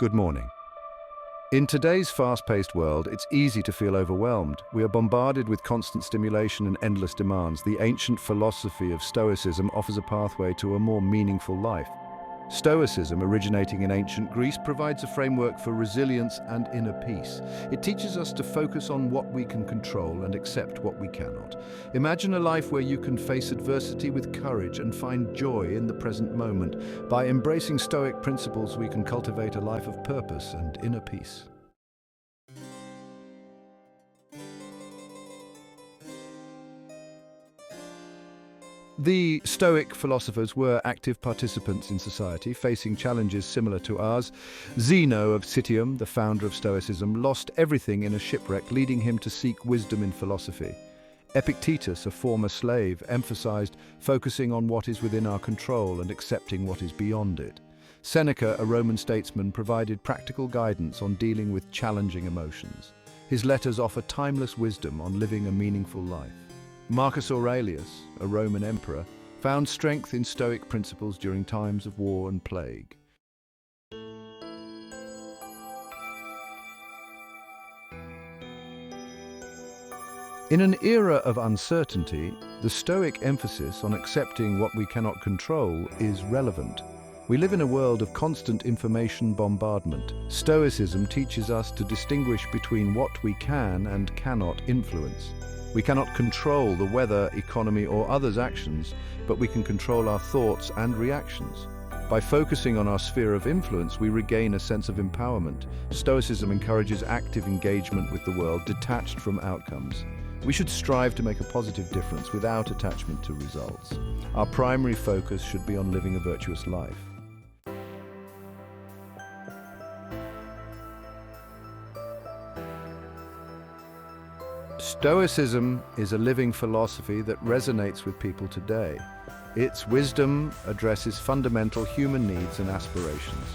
Good morning. In today's fast-paced world, it's easy to feel overwhelmed. We are bombarded with constant stimulation and endless demands. The ancient philosophy of Stoicism offers a pathway to a more meaningful life. Stoicism, originating in ancient Greece, provides a framework for resilience and inner peace. It teaches us to focus on what we can control and accept what we cannot. Imagine a life where you can face adversity with courage and find joy in the present moment. By embracing Stoic principles, we can cultivate a life of purpose and inner peace. The Stoic philosophers were active participants in society, facing challenges similar to ours. Zeno of Citium, the founder of Stoicism, lost everything in a shipwreck, leading him to seek wisdom in philosophy. Epictetus, a former slave, emphasized focusing on what is within our control and accepting what is beyond it. Seneca, a Roman statesman, provided practical guidance on dealing with challenging emotions. His letters offer timeless wisdom on living a meaningful life. Marcus Aurelius, a Roman emperor, found strength in Stoic principles during times of war and plague. In an era of uncertainty, the Stoic emphasis on accepting what we cannot control is relevant. We live in a world of constant information bombardment. Stoicism teaches us to distinguish between what we can and cannot influence. We cannot control the weather, economy, or others' actions, but we can control our thoughts and reactions. By focusing on our sphere of influence, we regain a sense of empowerment. Stoicism encourages active engagement with the world, detached from outcomes. We should strive to make a positive difference without attachment to results. Our primary focus should be on living a virtuous life. Stoicism is a living philosophy that resonates with people today. Its wisdom addresses fundamental human needs and aspirations.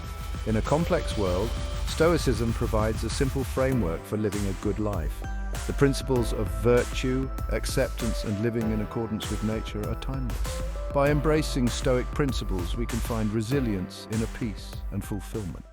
In a complex world, Stoicism provides a simple framework for living a good life. The principles of virtue, acceptance, and living in accordance with nature are timeless. By embracing Stoic principles, we can find resilience, inner peace, and fulfillment.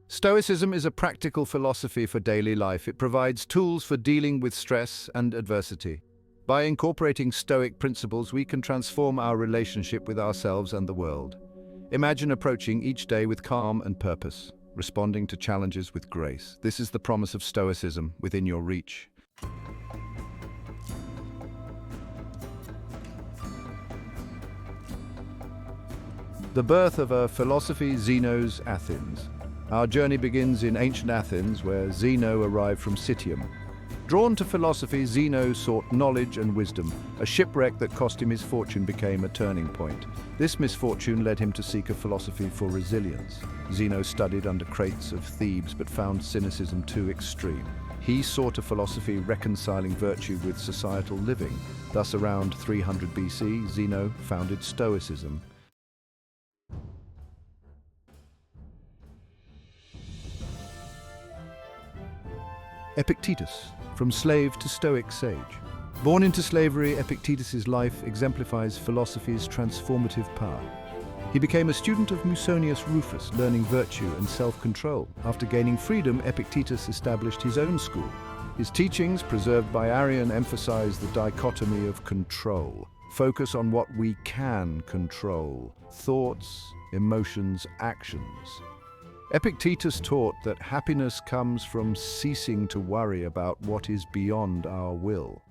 Stoicism is a practical philosophy for daily life. It provides tools for dealing with stress and adversity. By incorporating Stoic principles, we can transform our relationship with ourselves and the world. Imagine approaching each day with calm and purpose, responding to challenges with grace. This is the promise of Stoicism within your reach. The birth of a philosophy, Zeno's Athens. Our journey begins in ancient Athens, where Zeno arrived from Citium. Drawn to philosophy, Zeno sought knowledge and wisdom. A shipwreck that cost him his fortune became a turning point. This misfortune led him to seek a philosophy for resilience. Zeno studied under Crates of Thebes, but found cynicism too extreme. He sought a philosophy reconciling virtue with societal living. Thus, around 300 BC, Zeno founded Stoicism. Epictetus, from slave to Stoic sage. Born into slavery, Epictetus's life exemplifies philosophy's transformative power. He became a student of Musonius Rufus, learning virtue and self-control. After gaining freedom, Epictetus established his own school. His teachings, preserved by Arrian, emphasize the dichotomy of control. Focus on what we can control: thoughts, emotions, actions. Epictetus taught that happiness comes from ceasing to worry about what is beyond our will.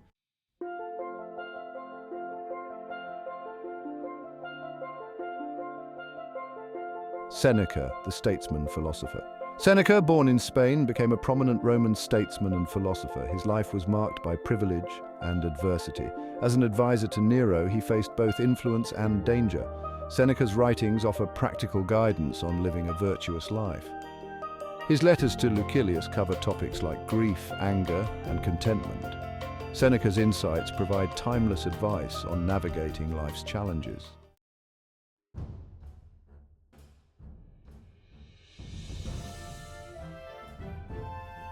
Seneca, the statesman-philosopher. Seneca, born in Spain, became a prominent Roman statesman and philosopher. His life was marked by privilege and adversity. As an advisor to Nero, he faced both influence and danger. Seneca's writings offer practical guidance on living a virtuous life. His letters to Lucilius cover topics like grief, anger, and contentment. Seneca's insights provide timeless advice on navigating life's challenges.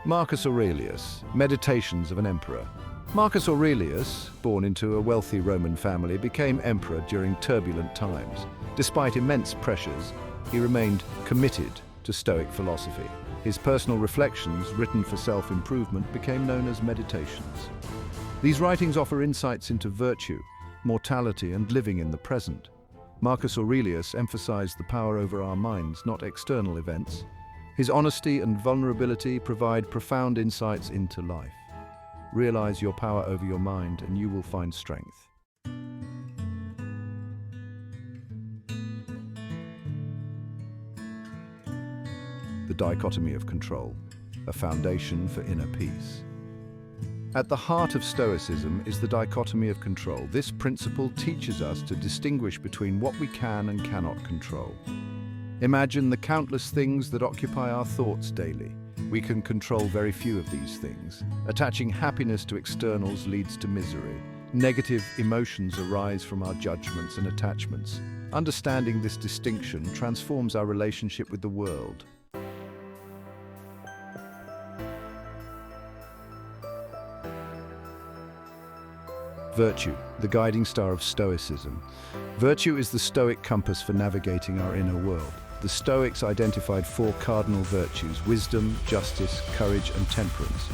Marcus Aurelius, Meditations of an Emperor. Marcus Aurelius, born into a wealthy Roman family, became emperor during turbulent times. Despite immense pressures, he remained committed to Stoic philosophy. His personal reflections, written for self-improvement, became known as meditations. These writings offer insights into virtue, mortality, and living in the present. Marcus Aurelius emphasized the power over our minds, not external events. His honesty and vulnerability provide profound insights into life. Realize your power over your mind, and you will find strength. The dichotomy of control, a foundation for inner peace. At the heart of Stoicism is the dichotomy of control. This principle teaches us to distinguish between what we can and cannot control. Imagine the countless things that occupy our thoughts daily. We can control very few of these things. Attaching happiness to externals leads to misery. Negative emotions arise from our judgments and attachments. Understanding this distinction transforms our relationship with the world. Virtue, the guiding star of Stoicism. Virtue is the Stoic compass for navigating our inner world. The Stoics identified 4 cardinal virtues: wisdom, justice, courage, and temperance.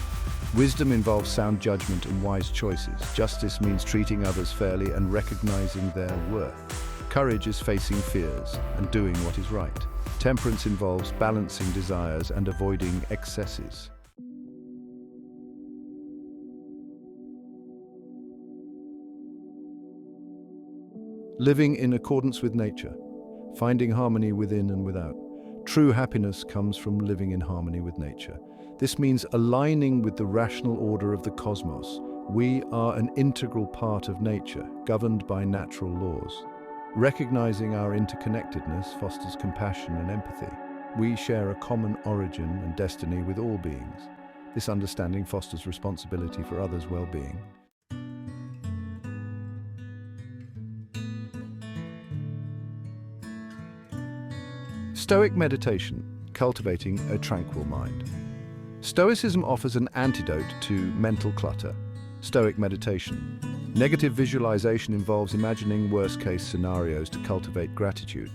Wisdom involves sound judgment and wise choices. Justice means treating others fairly and recognizing their worth. Courage is facing fears and doing what is right. Temperance involves balancing desires and avoiding excesses. Living in accordance with nature, finding harmony within and without. True happiness comes from living in harmony with nature. This means aligning with the rational order of the cosmos. We are an integral part of nature, governed by natural laws. Recognizing our interconnectedness fosters compassion and empathy. We share a common origin and destiny with all beings. This understanding fosters responsibility for others' well-being. Stoic meditation, cultivating a tranquil mind. Stoicism offers an antidote to mental clutter. Stoic meditation. Negative visualization involves imagining worst-case scenarios to cultivate gratitude.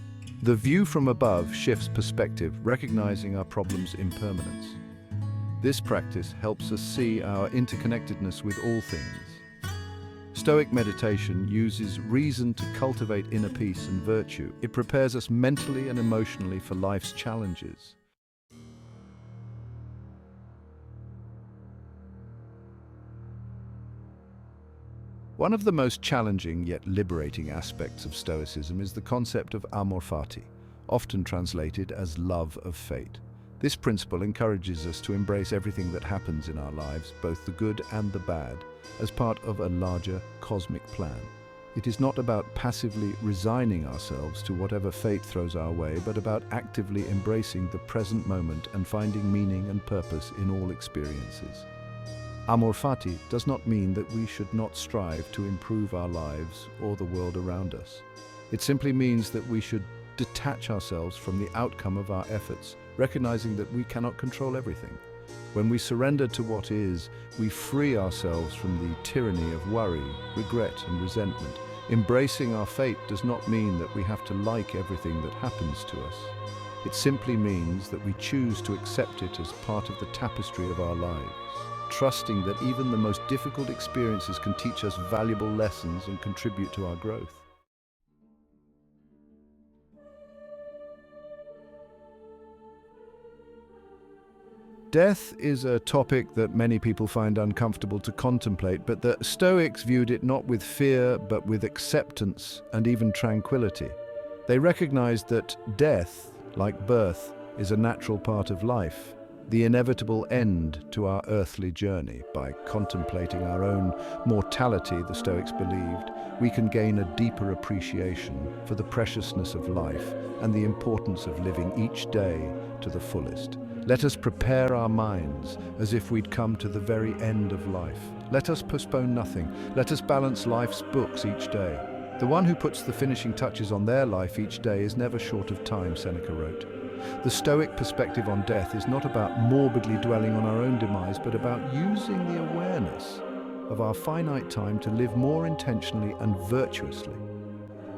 The view from above shifts perspective, recognizing our problem's impermanence. This practice helps us see our interconnectedness with all things. Stoic meditation uses reason to cultivate inner peace and virtue. It prepares us mentally and emotionally for life's challenges. One of the most challenging yet liberating aspects of Stoicism is the concept of amor fati, often translated as love of fate. This principle encourages us to embrace everything that happens in our lives, both the good and the bad, as part of a larger cosmic plan. It is not about passively resigning ourselves to whatever fate throws our way, but about actively embracing the present moment and finding meaning and purpose in all experiences. Amor fati does not mean that we should not strive to improve our lives or the world around us. It simply means that we should detach ourselves from the outcome of our efforts, recognizing that we cannot control everything. When we surrender to what is, we free ourselves from the tyranny of worry, regret, and resentment. Embracing our fate does not mean that we have to like everything that happens to us. It simply means that we choose to accept it as part of the tapestry of our lives, trusting that even the most difficult experiences can teach us valuable lessons and contribute to our growth. Death is a topic that many people find uncomfortable to contemplate, but the Stoics viewed it not with fear, but with acceptance and even tranquility. They recognized that death, like birth, is a natural part of life, the inevitable end to our earthly journey. By contemplating our own mortality, the Stoics believed, we can gain a deeper appreciation for the preciousness of life and the importance of living each day to the fullest. Let us prepare our minds as if we'd come to the very end of life. Let us postpone nothing. Let us balance life's books each day. The one who puts the finishing touches on their life each day is never short of time, Seneca wrote. The Stoic perspective on death is not about morbidly dwelling on our own demise, but about using the awareness of our finite time to live more intentionally and virtuously.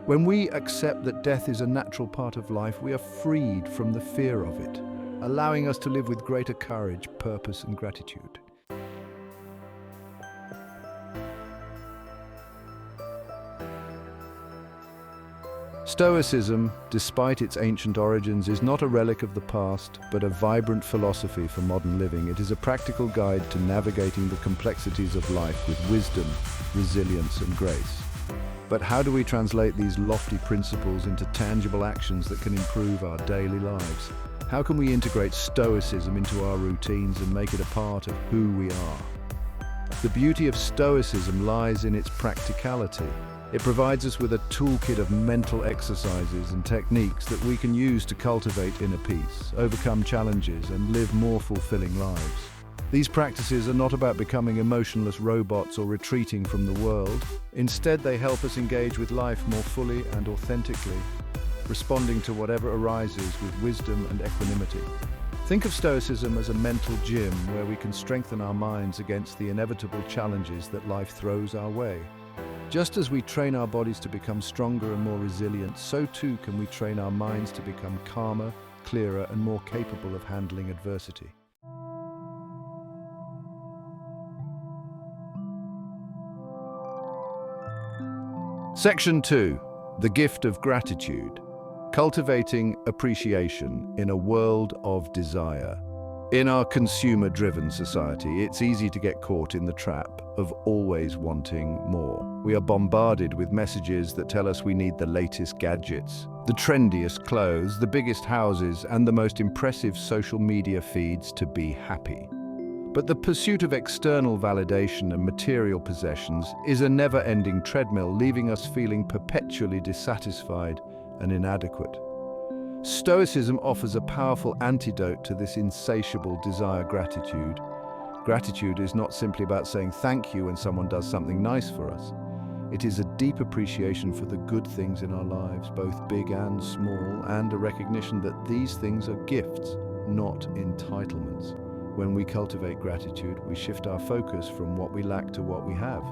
When we accept that death is a natural part of life, we are freed from the fear of it, allowing us to live with greater courage, purpose, and gratitude. Stoicism, despite its ancient origins, is not a relic of the past, but a vibrant philosophy for modern living. It is a practical guide to navigating the complexities of life with wisdom, resilience, and grace. But how do we translate these lofty principles into tangible actions that can improve our daily lives? How can we integrate Stoicism into our routines and make it a part of who we are? The beauty of Stoicism lies in its practicality. It provides us with a toolkit of mental exercises and techniques that we can use to cultivate inner peace, overcome challenges, and live more fulfilling lives. These practices are not about becoming emotionless robots or retreating from the world. Instead, they help us engage with life more fully and authentically, responding to whatever arises with wisdom and equanimity. Think of Stoicism as a mental gym where we can strengthen our minds against the inevitable challenges that life throws our way. Just as we train our bodies to become stronger and more resilient, so too can we train our minds to become calmer, clearer, and more capable of handling adversity. Section 2. The gift of gratitude. Cultivating appreciation in a world of desire. In our consumer-driven society, it's easy to get caught in the trap of always wanting more. We are bombarded with messages that tell us we need the latest gadgets, the trendiest clothes, the biggest houses, and the most impressive social media feeds to be happy. But the pursuit of external validation and material possessions is a never-ending treadmill, leaving us feeling perpetually dissatisfied and inadequate. Stoicism offers a powerful antidote to this insatiable desire. Gratitude. Gratitude is not simply about saying thank you when someone does something nice for us. It is a deep appreciation for the good things in our lives, both big and small, and a recognition that these things are gifts, not entitlements. When we cultivate gratitude, we shift our focus from what we lack to what we have.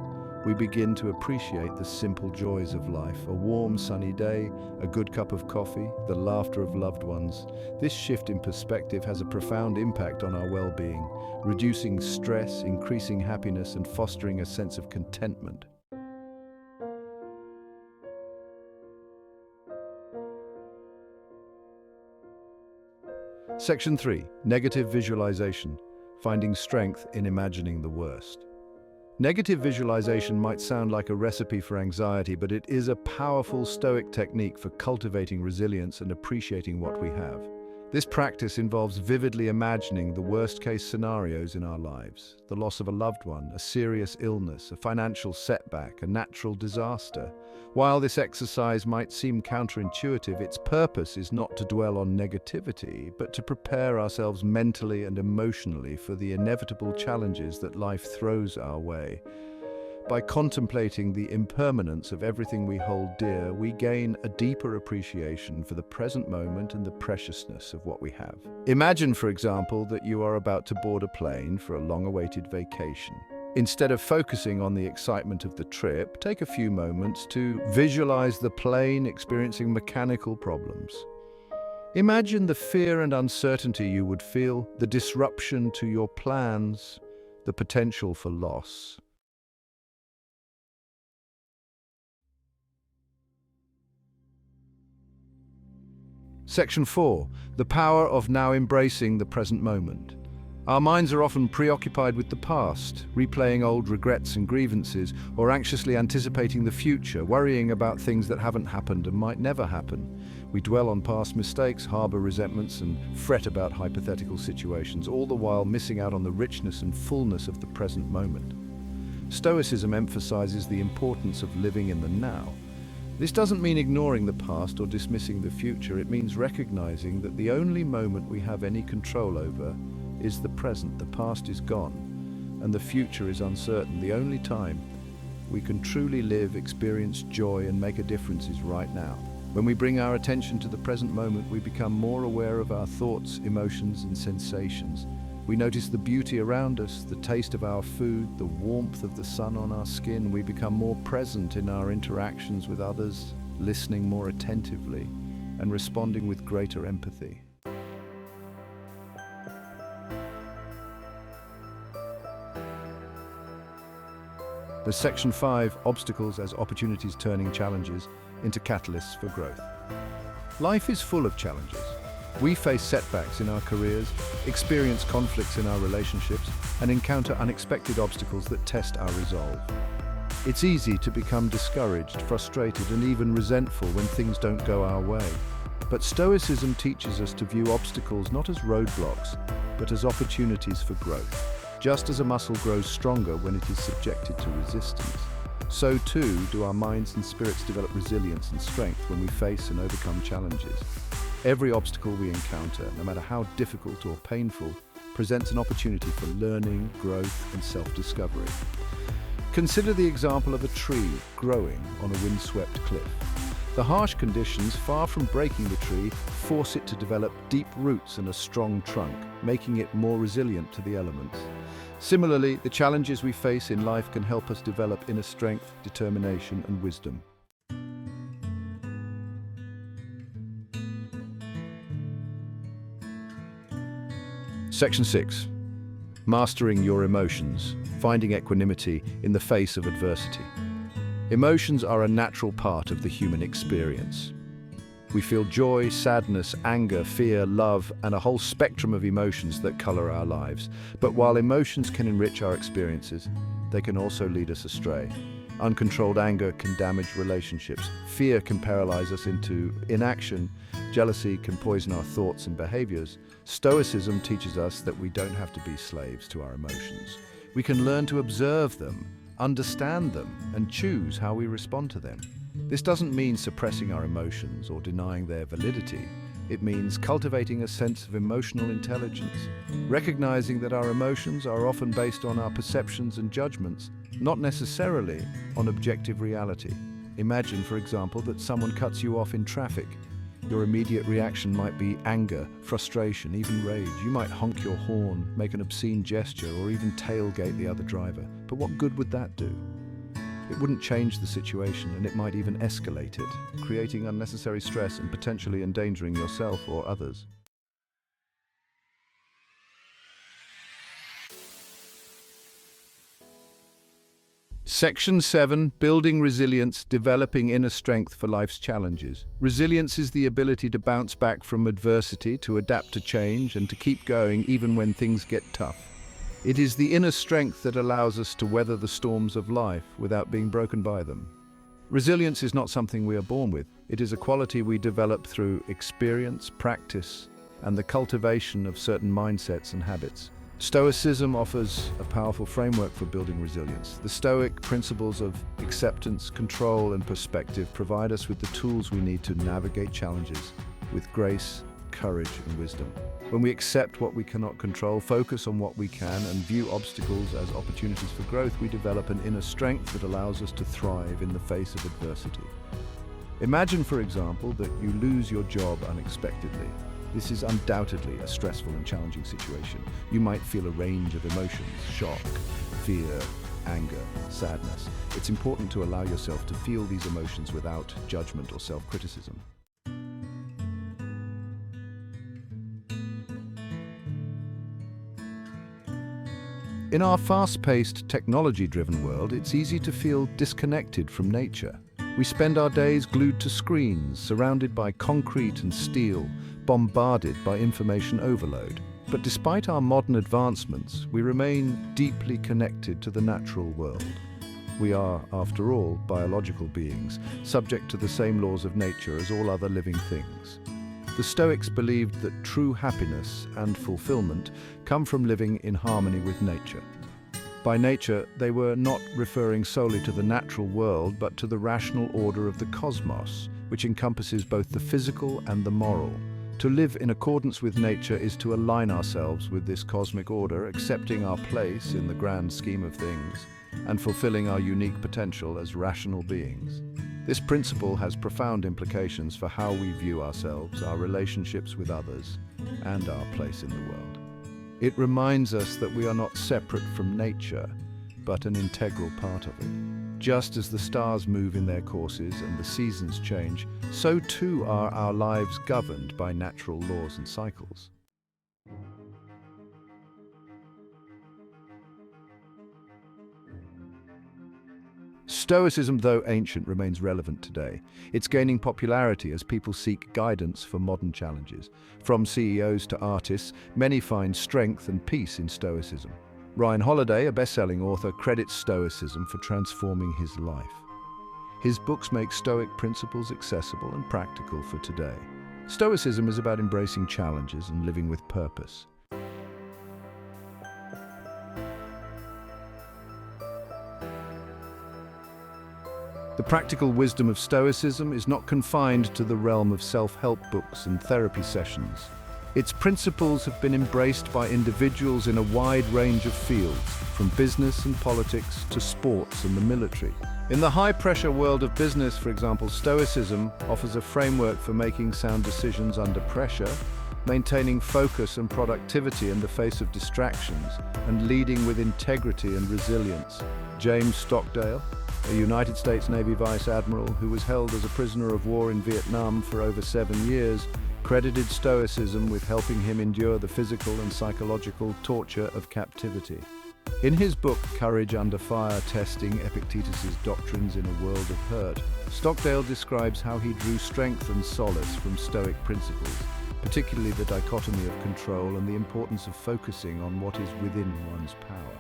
We begin to appreciate the simple joys of life, a warm, sunny day, a good cup of coffee, the laughter of loved ones. This shift in perspective has a profound impact on our well-being, reducing stress, increasing happiness, and fostering a sense of contentment. Section 3. Negative visualization. Finding strength in imagining the worst. Negative visualization might sound like a recipe for anxiety, but it is a powerful Stoic technique for cultivating resilience and appreciating what we have. This practice involves vividly imagining the worst-case scenarios in our lives: the loss of a loved one, a serious illness, a financial setback, a natural disaster. While this exercise might seem counterintuitive, its purpose is not to dwell on negativity, but to prepare ourselves mentally and emotionally for the inevitable challenges that life throws our way. By contemplating the impermanence of everything we hold dear, we gain a deeper appreciation for the present moment and the preciousness of what we have. Imagine, for example, that you are about to board a plane for a long-awaited vacation. Instead of focusing on the excitement of the trip, take a few moments to visualize the plane experiencing mechanical problems. Imagine the fear and uncertainty you would feel, the disruption to your plans, the potential for loss. Section 4. The power of now embracing the present moment. Our minds are often preoccupied with the past, replaying old regrets and grievances, or anxiously anticipating the future, worrying about things that haven't happened and might never happen. We dwell on past mistakes, harbor resentments, and fret about hypothetical situations, all the while missing out on the richness and fullness of the present moment. Stoicism emphasizes the importance of living in the now. This doesn't mean ignoring the past or dismissing the future. It means recognizing that the only moment we have any control over is the present. The past is gone, and the future is uncertain. The only time we can truly live, experience joy, and make a difference is right now. When we bring our attention to the present moment, we become more aware of our thoughts, emotions, and sensations. We notice the beauty around us, the taste of our food, the warmth of the sun on our skin. We become more present in our interactions with others, listening more attentively, and responding with greater empathy. There's Section 5, Obstacles as Opportunities Turning Challenges into Catalysts for Growth. Life is full of challenges. We face setbacks in our careers, experience conflicts in our relationships, and encounter unexpected obstacles that test our resolve. It's easy to become discouraged, frustrated, and even resentful when things don't go our way. But Stoicism teaches us to view obstacles not as roadblocks, but as opportunities for growth. Just as a muscle grows stronger when it is subjected to resistance, so too do our minds and spirits develop resilience and strength when we face and overcome challenges. Every obstacle we encounter, no matter how difficult or painful, presents an opportunity for learning, growth, and self-discovery. Consider the example of a tree growing on a windswept cliff. The harsh conditions, far from breaking the tree, force it to develop deep roots and a strong trunk, making it more resilient to the elements. Similarly, the challenges we face in life can help us develop inner strength, determination, and wisdom. Section 6. Mastering your emotions, finding equanimity in the face of adversity. Emotions are a natural part of the human experience. We feel joy, sadness, anger, fear, love, and a whole spectrum of emotions that color our lives. But while emotions can enrich our experiences, they can also lead us astray. Uncontrolled anger can damage relationships. Fear can paralyze us into inaction. Jealousy can poison our thoughts and behaviors. Stoicism teaches us that we don't have to be slaves to our emotions. We can learn to observe them, understand them, and choose how we respond to them. This doesn't mean suppressing our emotions or denying their validity. It means cultivating a sense of emotional intelligence, recognizing that our emotions are often based on our perceptions and judgments, not necessarily on objective reality. Imagine, for example, that someone cuts you off in traffic. Your immediate reaction might be anger, frustration, even rage. You might honk your horn, make an obscene gesture, or even tailgate the other driver. But what good would that do? It wouldn't change the situation, and it might even escalate it, creating unnecessary stress and potentially endangering yourself or others. Section 7, Building Resilience, Developing Inner Strength for Life's Challenges. Resilience is the ability to bounce back from adversity, to adapt to change, and to keep going even when things get tough. It is the inner strength that allows us to weather the storms of life without being broken by them. Resilience is not something we are born with. It is a quality we develop through experience, practice, and the cultivation of certain mindsets and habits. Stoicism offers a powerful framework for building resilience. The Stoic principles of acceptance, control, and perspective provide us with the tools we need to navigate challenges with grace, courage, and wisdom. When we accept what we cannot control, focus on what we can, and view obstacles as opportunities for growth, we develop an inner strength that allows us to thrive in the face of adversity. Imagine, for example, that you lose your job unexpectedly. This is undoubtedly a stressful and challenging situation. You might feel a range of emotions: shock, fear, anger, sadness. It's important to allow yourself to feel these emotions without judgment or self-criticism. In our fast-paced, technology-driven world, it's easy to feel disconnected from nature. We spend our days glued to screens, surrounded by concrete and steel, bombarded by information overload. But despite our modern advancements, we remain deeply connected to the natural world. We are, after all, biological beings, subject to the same laws of nature as all other living things. The Stoics believed that true happiness and fulfillment come from living in harmony with nature. By nature, they were not referring solely to the natural world, but to the rational order of the cosmos, which encompasses both the physical and the moral. To live in accordance with nature is to align ourselves with this cosmic order, accepting our place in the grand scheme of things, and fulfilling our unique potential as rational beings. This principle has profound implications for how we view ourselves, our relationships with others, and our place in the world. It reminds us that we are not separate from nature, but an integral part of it. Just as the stars move in their courses and the seasons change, so too are our lives governed by natural laws and cycles. Stoicism, though ancient, remains relevant today. It's gaining popularity as people seek guidance for modern challenges. From CEOs to artists, many find strength and peace in Stoicism. Ryan Holiday, a best-selling author, credits Stoicism for transforming his life. His books make Stoic principles accessible and practical for today. Stoicism is about embracing challenges and living with purpose. The practical wisdom of Stoicism is not confined to the realm of self-help books and therapy sessions. Its principles have been embraced by individuals in a wide range of fields, from business and politics to sports and the military. In the high-pressure world of business, for example, Stoicism offers a framework for making sound decisions under pressure, maintaining focus and productivity in the face of distractions, and leading with integrity and resilience. James Stockdale, a United States Navy Vice Admiral who was held as a prisoner of war in Vietnam for over 7 years, credited Stoicism with helping him endure the physical and psychological torture of captivity. In his book, Courage Under Fire, Testing Epictetus's Doctrines in a World of Hurt, Stockdale describes how he drew strength and solace from Stoic principles, particularly the dichotomy of control and the importance of focusing on what is within one's power.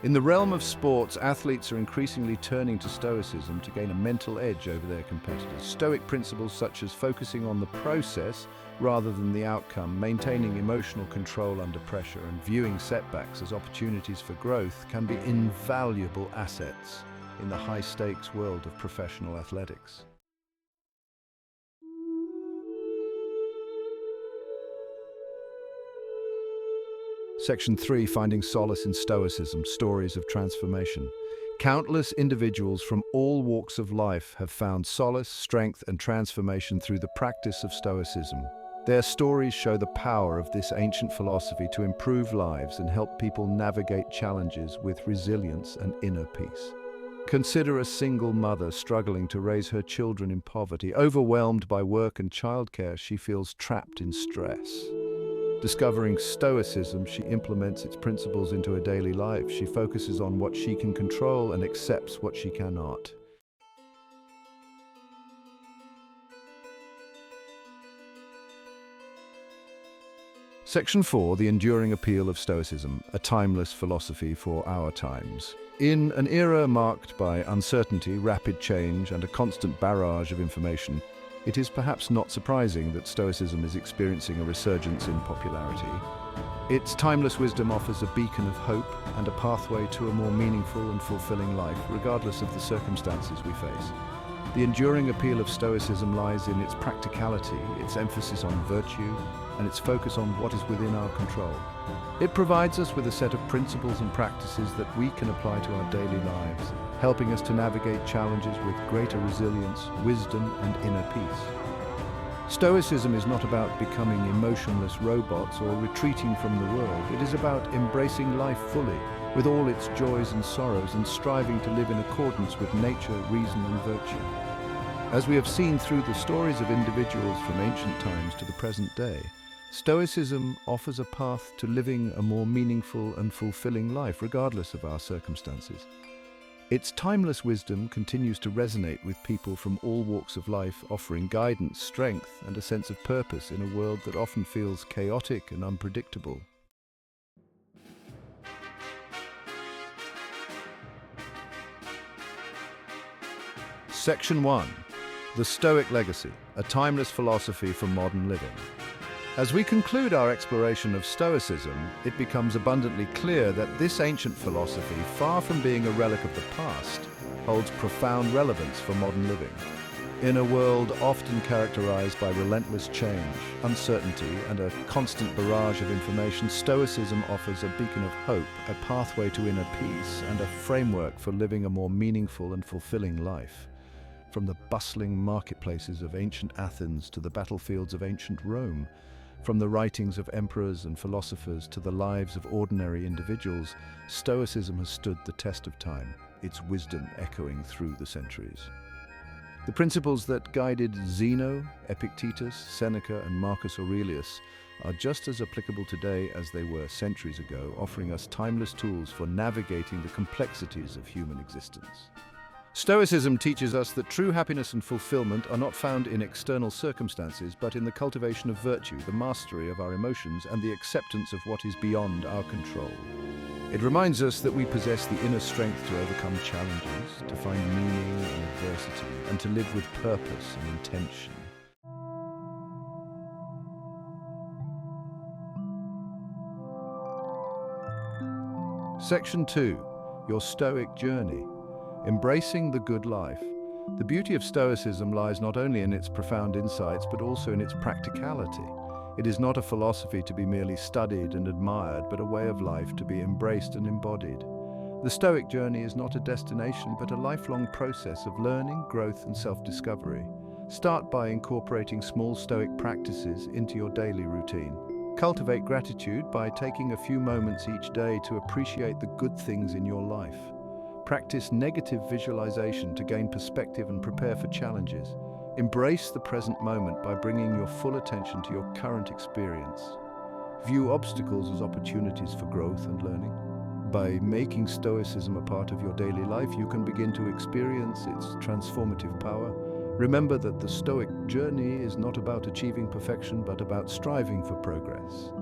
In the realm of sports, athletes are increasingly turning to Stoicism to gain a mental edge over their competitors. Stoic principles such as focusing on the process rather than the outcome, maintaining emotional control under pressure, and viewing setbacks as opportunities for growth can be invaluable assets in the high-stakes world of professional athletics. Section 3, Finding Solace in Stoicism, Stories of Transformation. Countless individuals from all walks of life have found solace, strength, and transformation through the practice of Stoicism. Their stories show the power of this ancient philosophy to improve lives and help people navigate challenges with resilience and inner peace. Consider a single mother struggling to raise her children in poverty. Overwhelmed by work and childcare, she feels trapped in stress. Discovering Stoicism, she implements its principles into her daily life. She focuses on what she can control and accepts what she cannot. Section 4, The Enduring Appeal of Stoicism, a timeless philosophy for our times. In an era marked by uncertainty, rapid change, and a constant barrage of information, it is perhaps not surprising that Stoicism is experiencing a resurgence in popularity. Its timeless wisdom offers a beacon of hope and a pathway to a more meaningful and fulfilling life, regardless of the circumstances we face. The enduring appeal of Stoicism lies in its practicality, its emphasis on virtue, and its focus on what is within our control. It provides us with a set of principles and practices that we can apply to our daily lives, helping us to navigate challenges with greater resilience, wisdom, and inner peace. Stoicism is not about becoming emotionless robots or retreating from the world. It is about embracing life fully, with all its joys and sorrows, and striving to live in accordance with nature, reason, and virtue. As we have seen through the stories of individuals from ancient times to the present day, Stoicism offers a path to living a more meaningful and fulfilling life, regardless of our circumstances. Its timeless wisdom continues to resonate with people from all walks of life, offering guidance, strength, and a sense of purpose in a world that often feels chaotic and unpredictable. Section 1. The Stoic Legacy, a timeless philosophy for modern living. As we conclude our exploration of Stoicism, it becomes abundantly clear that this ancient philosophy, far from being a relic of the past, holds profound relevance for modern living. In a world often characterized by relentless change, uncertainty, and a constant barrage of information, Stoicism offers a beacon of hope, a pathway to inner peace, and a framework for living a more meaningful and fulfilling life. From the bustling marketplaces of ancient Athens to the battlefields of ancient Rome, From the writings of emperors and philosophers to the lives of ordinary individuals, Stoicism has stood the test of time, its wisdom echoing through the centuries. The principles that guided Zeno, Epictetus, Seneca, and Marcus Aurelius are just as applicable today as they were centuries ago, offering us timeless tools for navigating the complexities of human existence. Stoicism teaches us that true happiness and fulfillment are not found in external circumstances, but in the cultivation of virtue, the mastery of our emotions, and the acceptance of what is beyond our control. It reminds us that we possess the inner strength to overcome challenges, to find meaning in adversity, and to live with purpose and intention. Section 2. Your Stoic Journey. Embracing the good life. The beauty of Stoicism lies not only in its profound insights, but also in its practicality. It is not a philosophy to be merely studied and admired, but a way of life to be embraced and embodied. The Stoic journey is not a destination, but a lifelong process of learning, growth, and self-discovery. Start by incorporating small Stoic practices into your daily routine. Cultivate gratitude by taking a few moments each day to appreciate the good things in your life. Practice negative visualization to gain perspective and prepare for challenges. Embrace the present moment by bringing your full attention to your current experience. View obstacles as opportunities for growth and learning. By making Stoicism a part of your daily life, you can begin to experience its transformative power. Remember that the Stoic journey is not about achieving perfection, but about striving for progress.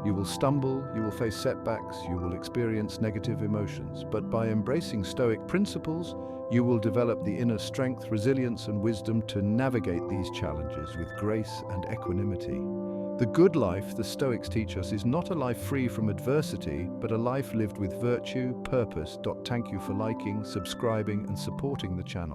You will stumble, you will face setbacks, you will experience negative emotions, but by embracing Stoic principles, you will develop the inner strength, resilience, and wisdom to navigate these challenges with grace and equanimity. The good life, the Stoics teach us, is not a life free from adversity, but a life lived with virtue, purpose. Thank you for liking, subscribing, and supporting the channel.